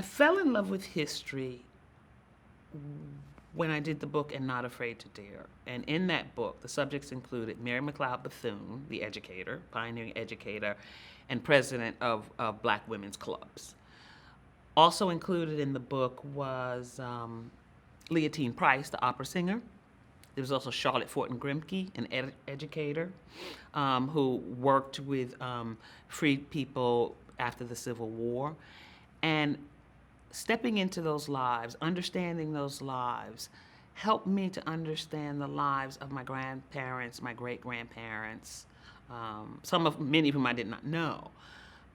fell in love with history when I did the book And Not Afraid to Dare. And in that book, the subjects included Mary McLeod Bethune, the educator, pioneering educator, and president of Black women's clubs. Also included in the book was Leontyne Price, the opera singer. There was also Charlotte Fortin Grimke, an educator who worked with freed people after the Civil War. And stepping into those lives, understanding those lives, helped me to understand the lives of my grandparents, my great-grandparents, many of whom I did not know.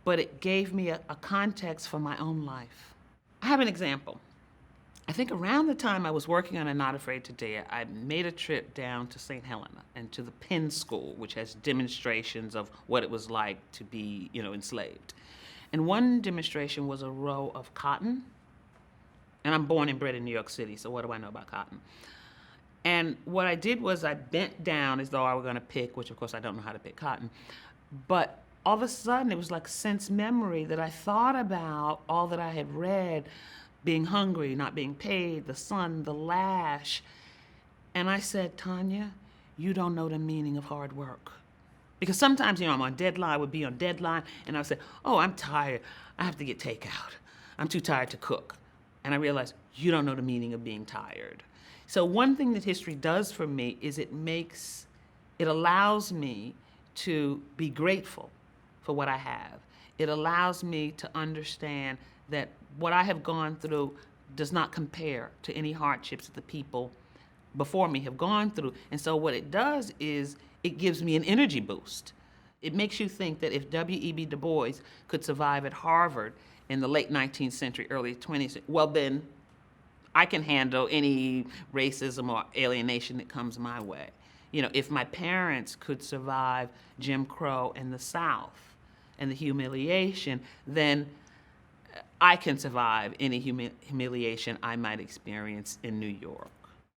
But it gave me a context for my own life. I have an example. I think around the time I was working on I'm Not Afraid to Dare, I made a trip down to St. Helena and to the Penn School, which has demonstrations of what it was like to be, enslaved. And one demonstration was a row of cotton. And I'm born and bred in New York City, so what do I know about cotton? And what I did was I bent down as though I were gonna pick, which of course I don't know how to pick cotton, but all of a sudden it was like sense memory that I thought about all that I had read, being hungry, not being paid, the sun, the lash. And I said, Tanya, you don't know the meaning of hard work. Because sometimes, I'm on deadline, I would be on deadline, and I would say, oh, I'm tired, I have to get takeout. I'm too tired to cook. And I realized, you don't know the meaning of being tired. So one thing that history does for me is it allows me to be grateful for what I have. It allows me to understand that what I have gone through does not compare to any hardships that the people before me have gone through. And so what it does is it gives me an energy boost. It makes you think that if W.E.B. Du Bois could survive at Harvard in the late 19th century, early 20th century, well then I can handle any racism or alienation that comes my way. If my parents could survive Jim Crow in the South and the humiliation, then I can survive any humiliation I might experience in New York.